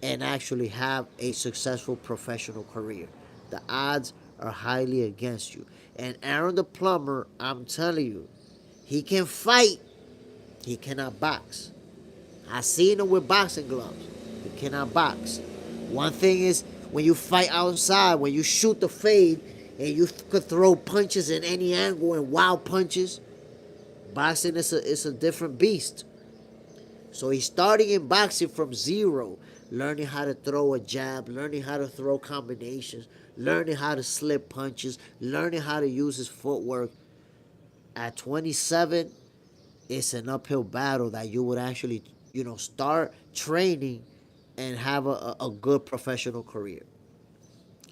and actually have a successful professional career. The odds are highly against you. And Aaron the Plumber, I'm telling you, he can fight. He cannot box. I seen him with boxing gloves. He cannot box. One thing is, when you fight outside, when you shoot the fade, and you could throw punches in any angle and wild punches, boxing is a different beast. So he's starting in boxing from zero, learning how to throw a jab, learning how to throw combinations, learning how to slip punches, learning how to use his footwork. At 27, it's an uphill battle that you would actually, start training and have a good professional career.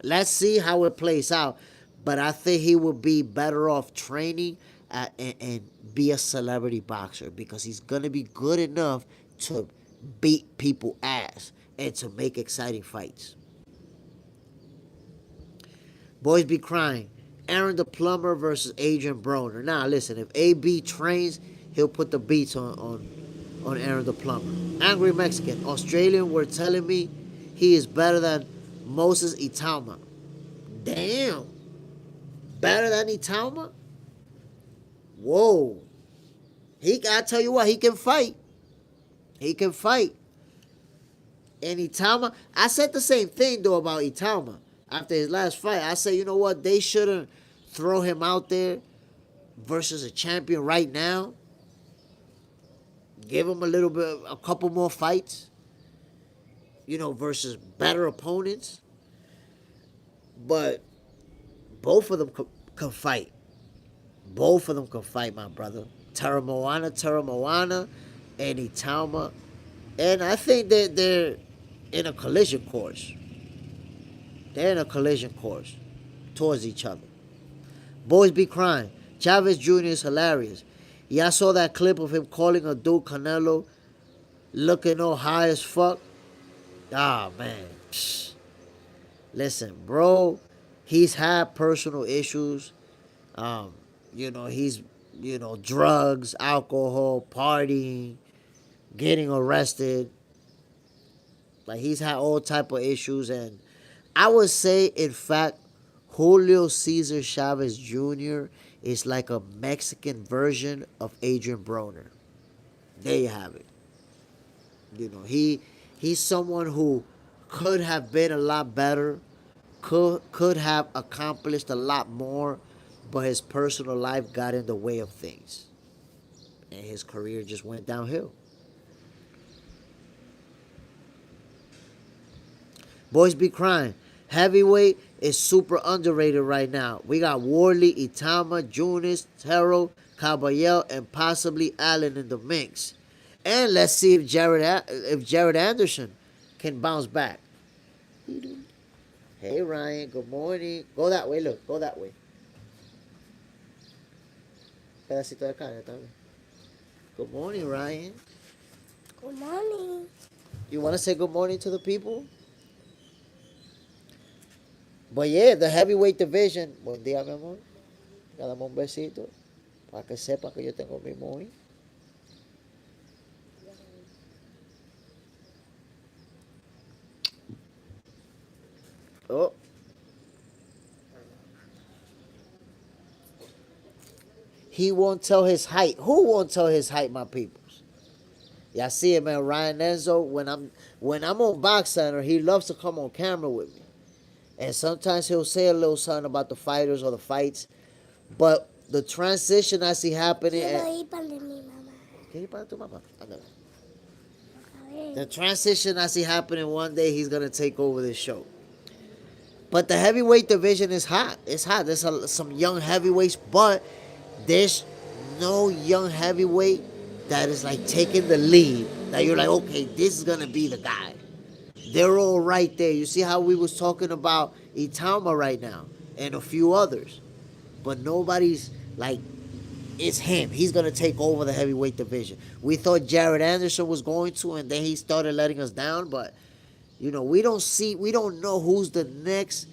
Let's see how it plays out. But I think he would be better off training and be a celebrity boxer, because he's going to be good enough to beat people ass and to make exciting fights. Boys be crying. Aaron the Plumber versus Adrian Broner. Now, listen, if AB trains, he'll put the beats on Aaron the Plumber. Angry Mexican. Australian were telling me he is better than Moses Itauma. Damn. Better than Itauma? Whoa. I tell you what, he can fight. He can fight. And Itauma, I said the same thing though about Itauma after his last fight. I said, you know what, they shouldn't throw him out there versus a champion right now. Give him a couple more fights, versus better opponents. But both of them can fight. Both of them can fight, my brother. Taramoana, and Itama. And I think that they're in a collision course. They're in a collision course towards each other. Boys be crying. Chavez Jr. is hilarious. Y'all saw that clip of him calling a dude Canelo looking all high as fuck? Ah, man. Psh. Listen, bro, he's had personal issues. He's, drugs, alcohol, partying, getting arrested. Like, he's had all type of issues. And I would say, in fact, Julio Cesar Chavez Jr. is like a Mexican version of Adrian Broner. There you have it. He's someone who could have been a lot better, could have accomplished a lot more, but his personal life got in the way of things. And his career just went downhill. Boys be crying. Heavyweight is super underrated right now. We got Warley, Itama, Junis, Terrell, Caballero, and possibly Allen in the mix. And let's see if Jared Anderson can bounce back. Hey, Ryan. Good morning. Go that way. Look. Go that way. Pedacito de carne también. Good morning, Ryan. Good morning. You want to say good morning to the people? But yeah, the heavyweight division. Buen día, mi amor. Dame un besito. Para que sepa que yo tengo mi muy. Oh. He won't tell his height. Who won't tell his height, my peoples? Y'all see it, man. Ryan Enzo, when I'm on Box Center, he loves to come on camera with me. And sometimes he'll say a little something about the fighters or the fights. But the transition I see happening. The transition I see happening one day, he's going to take over this show. But the heavyweight division is hot. It's hot. There's some young heavyweights, but there's no young heavyweight that is like taking the lead. That you're like, okay, this is going to be the guy. They're all right there. You see how we was talking about Itama right now and a few others. But nobody's like, it's him. He's going to take over the heavyweight division. We thought Jared Anderson was going to, and then he started letting us down. But, we don't know who's the next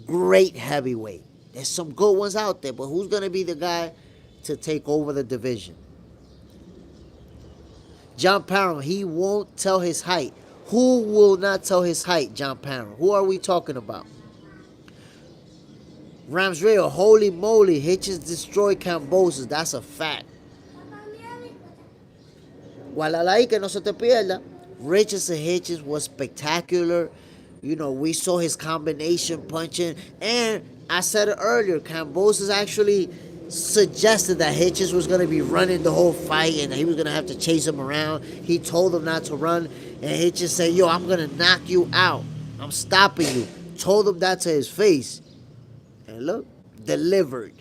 great heavyweight. There's some good ones out there, but who's going to be the guy to take over the division? John Parham, he won't tell his height. Who will not tell his height, John Parham? Who are we talking about? Rams Rail, holy moly, Hitchins destroyed Cambosos. That's a fact. Gualalai, que no se te pierda. Richardson Hitchins was spectacular. We saw his combination punching. And I said it earlier, Cambosos actually suggested that Hitchins was going to be running the whole fight and he was going to have to chase him around. He told him not to run. And Hitchins said, yo, I'm going to knock you out. I'm stopping you. Told him that to his face. And look, delivered.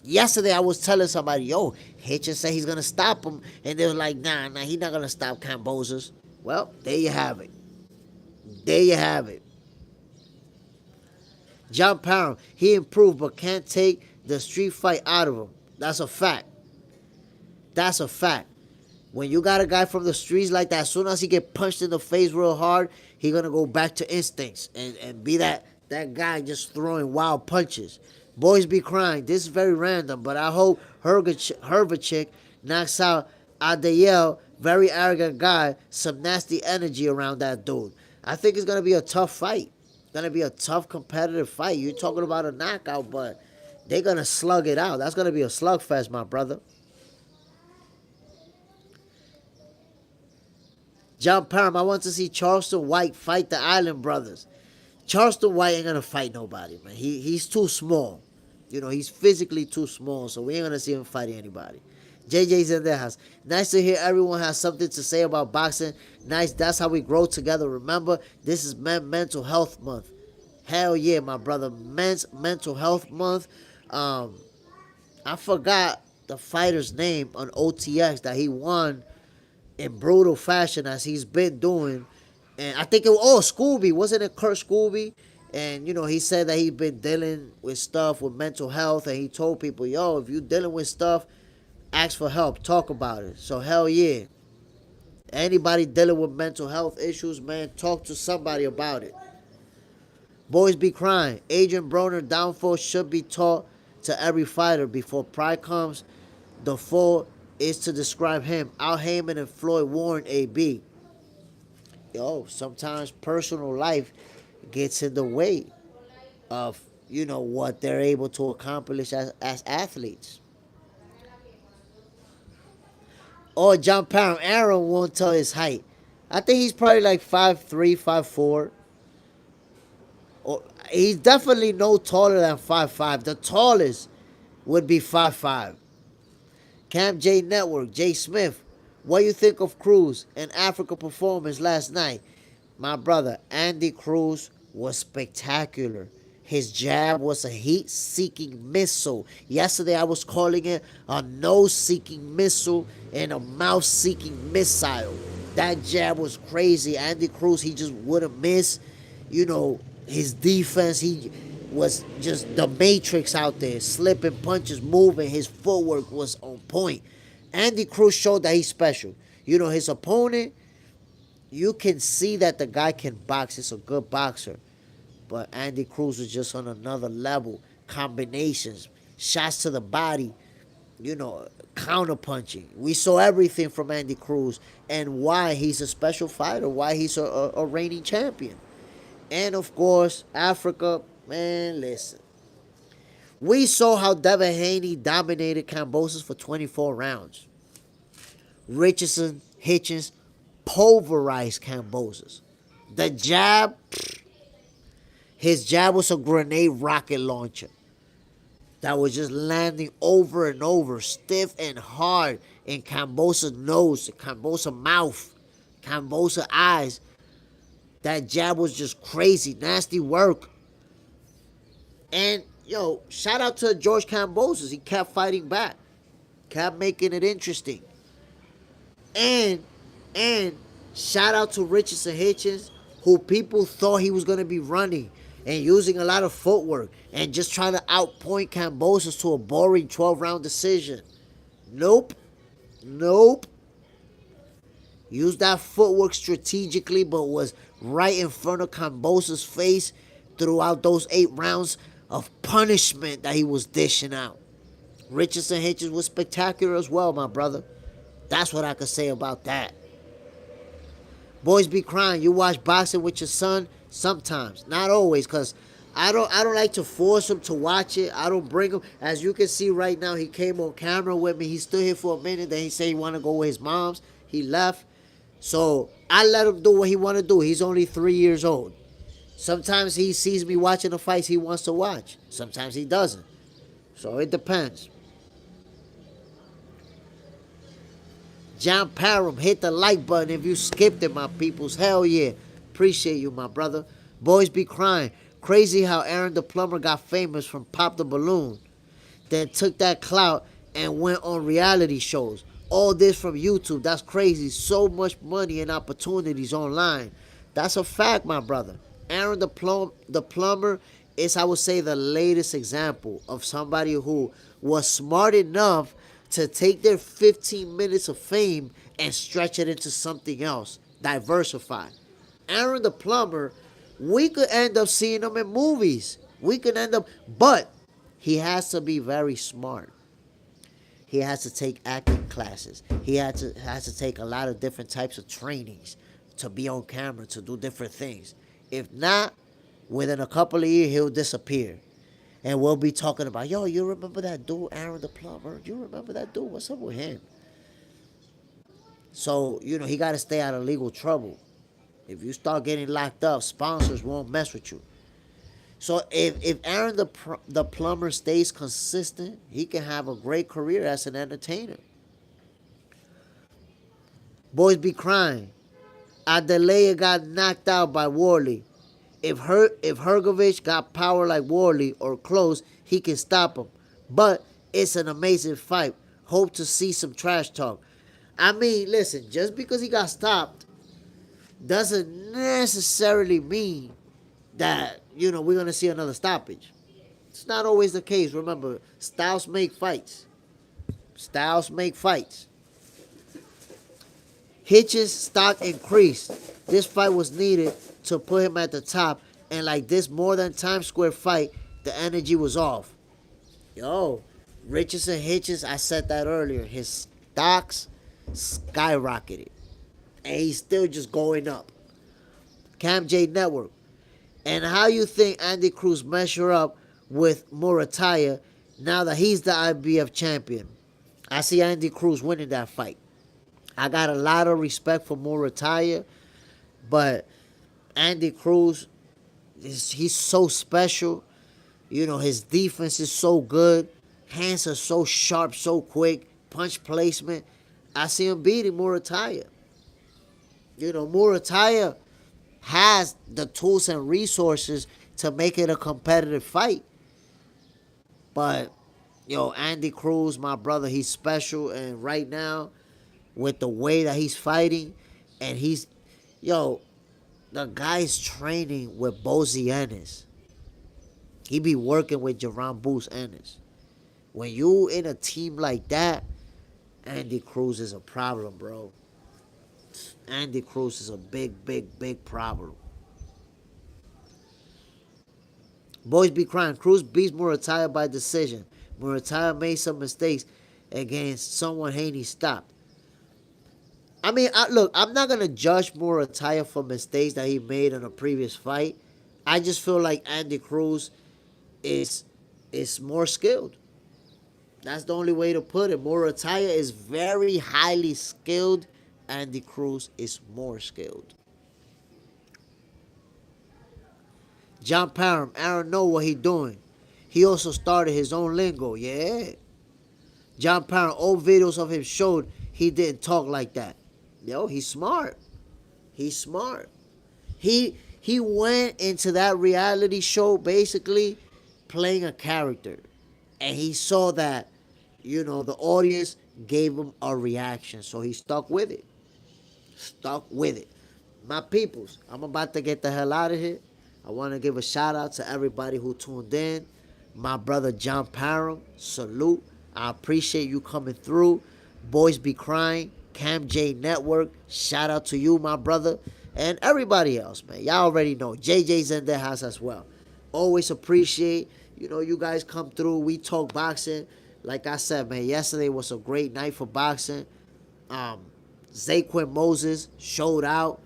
Yesterday I was telling somebody, yo, Hitchins said he's going to stop him. And they were like, nah, he's not going to stop Cambosos. Well, there you have it. There you have it. John Parham, he improved but can't take the street fight out of him. That's a fact. That's a fact. When you got a guy from the streets like that, as soon as he get punched in the face real hard, he going to go back to instincts and be that guy just throwing wild punches. Boys be crying. This is very random, but I hope Hervachik knocks out Adeyel, very arrogant guy, some nasty energy around that dude. I think it's going to be a tough fight. It's going to be a tough competitive fight. You're talking about a knockout, but they're going to slug it out. That's going to be a slugfest, my brother. John Parham, I want to see Charleston White fight the Island Brothers. Charleston White ain't going to fight nobody, man. He's too small. He's physically too small, so we ain't gonna see him fighting anybody. JJ's in the house. Nice to hear everyone has something to say about boxing. Nice, that's how we grow together. Remember, this is Mental Health Month. Hell yeah, my brother. Men's Mental Health Month. I forgot the fighter's name on OTX that he won in brutal fashion as he's been doing. And I think Scooby. Wasn't it Kurt Scooby? And, he said that he's been dealing with stuff with mental health. And he told people, yo, if you dealing with stuff, ask for help. Talk about it. So, hell yeah. Anybody dealing with mental health issues, man, talk to somebody about it. Boys be crying. Adrian Broner downfall should be taught to every fighter before pride comes. The fall is to describe him. Al Heyman and Floyd Warren, AB. Yo, sometimes personal life gets in the way of, what they're able to accomplish as athletes. Or John Parham, Aaron won't tell his height. I think he's probably like 5'3", 5'4". Or he's definitely no taller than 5'5". The tallest would be 5'5". Camp J Network, Jay Smith. What do you think of Cruz and Africa performance last night? My brother, Andy Cruz was spectacular. His jab was a heat-seeking missile. Yesterday I was calling it a nose-seeking missile and a mouth-seeking missile. That jab was crazy. Andy Cruz, he just wouldn't miss. His defense, he was just the Matrix out there, slipping punches, moving. His footwork was on point. Andy Cruz showed that he's special. His opponent, you can see that the guy can box. He's a good boxer. But Andy Cruz was just on another level. Combinations, shots to the body, counter punching. We saw everything from Andy Cruz and why he's a special fighter, why he's a reigning champion. And of course, Africa, man, listen. We saw how Devin Haney dominated Kambosos for 24 rounds. Richardson Hitchins pulverized Kambosos. The jab, his jab was a grenade rocket launcher that was just landing over and over, stiff and hard in Kambosos' nose, Kambosos' mouth, Kambosos' eyes. That jab was just crazy, nasty work. And, shout out to George Kambosos. He kept fighting back, kept making it interesting. And shout out to Richardson Hitchins, who people thought he was going to be running and using a lot of footwork and just trying to outpoint Kambosos to a boring 12-round decision. Nope. Used that footwork strategically, but was right in front of Kambosos' face throughout those 8 rounds of punishment that he was dishing out. Richardson Hitchins was spectacular as well, my brother. That's what I could say about that. Boys be crying. You watch boxing with your son? Sometimes. Not always, because I don't like to force him to watch it. I don't bring him. As you can see right now, he came on camera with me. He stood here for a minute. Then he said he want to go with his mom's. He left. So I let him do what he want to do. He's only 3 years old. Sometimes he sees me watching the fights he wants to watch. Sometimes he doesn't. So it depends. John Parham, hit the like button if you skipped it, my peoples. Hell yeah. Appreciate you, my brother. Boys be crying. Crazy how Aaron the Plumber got famous from Pop the Balloon. Then took that clout and went on reality shows. All this from YouTube. That's crazy. So much money and opportunities online. That's a fact, my brother. Aaron the Plumber is, I would say, the latest example of somebody who was smart enough to take their 15 minutes of fame and stretch it into something else. Diversify. Aaron the Plumber, we could end up seeing him in movies. But he has to be very smart. He has to take acting classes. He has to take a lot of different types of trainings to be on camera, to do different things. If not, within a couple of years, he'll disappear. And we'll be talking about, yo, you remember that dude, Aaron the Plumber? You remember that dude? What's up with him? So, he got to stay out of legal trouble. If you start getting locked up, sponsors won't mess with you. So if Aaron the plumber stays consistent, he can have a great career as an entertainer. Boys be crying. Adelea got knocked out by Worley. If Hergovich got power like Worley or close, he can stop him. But it's an amazing fight. Hope to see some trash talk. I mean, listen, just because he got stopped doesn't necessarily mean that, we're gonna see another stoppage. It's not always the case. Remember, styles make fights. Styles make fights. Hitchins' stock increased. This fight was needed to put him at the top, and like this more than Times Square fight, the energy was off. Yo, Richardson Hitchins, I said that earlier, his stocks skyrocketed, and he's still just going up. Cam J Network. And how you think Andy Cruz measure up with Murataya now that he's the IBF champion? I see Andy Cruz winning that fight. I got a lot of respect for Murataya, but Andy Cruz, he's so special. His defense is so good. Hands are so sharp, so quick. Punch placement. I see him beating Murataya. Murataya has the tools and resources to make it a competitive fight. But, Andy Cruz, my brother, he's special. And right now, with the way that he's fighting, and the guy's training with Bozy Ennis. He be working with Jerron Boost Ennis. When you in a team like that, Andy Cruz is a problem, bro. Andy Cruz is a big, big, big problem. Boys be crying. Cruz beats Murataya by decision. Murataya made some mistakes against someone Haney stopped. I mean, look, I'm not going to judge Murataya for mistakes that he made in a previous fight. I just feel like Andy Cruz is more skilled. That's the only way to put it. Murataya is very highly skilled. Andy Cruz is more skilled. John Parham, Aaron know what he doing. He also started his own lingo. Yeah. John Parham, old videos of him showed he didn't talk like that. Yo, he's smart. He's smart. He went into that reality show basically playing a character. And he saw that, the audience gave him a reaction. So he stuck with it. Stuck with it. My peoples, I'm about to get the hell out of here. I want to give a shout out to everybody who tuned in. My brother John Parham, salute. I appreciate you coming through. Boys Be Crying, Cam J Network, shout out to you, my brother. And everybody else, man. Y'all already know. JJ's in their house as well. Always appreciate, you guys come through. We talk boxing. Like I said, man, yesterday was a great night for boxing. Zaquin Moses showed out.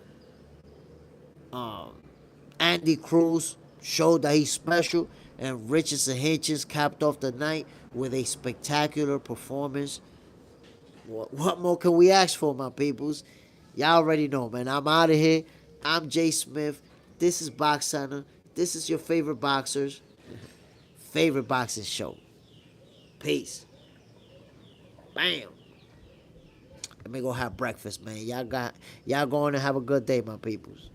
Andy Cruz showed that he's special. And Richardson Hitchins capped off the night with a spectacular performance. What more can we ask for, my peoples? Y'all already know, man. I'm out of here. I'm Jay Smith. This is Box Center. This is your favorite boxers' favorite boxing show. Peace. Bam. Let me go have breakfast, man. Y'all going to have a good day, my peoples.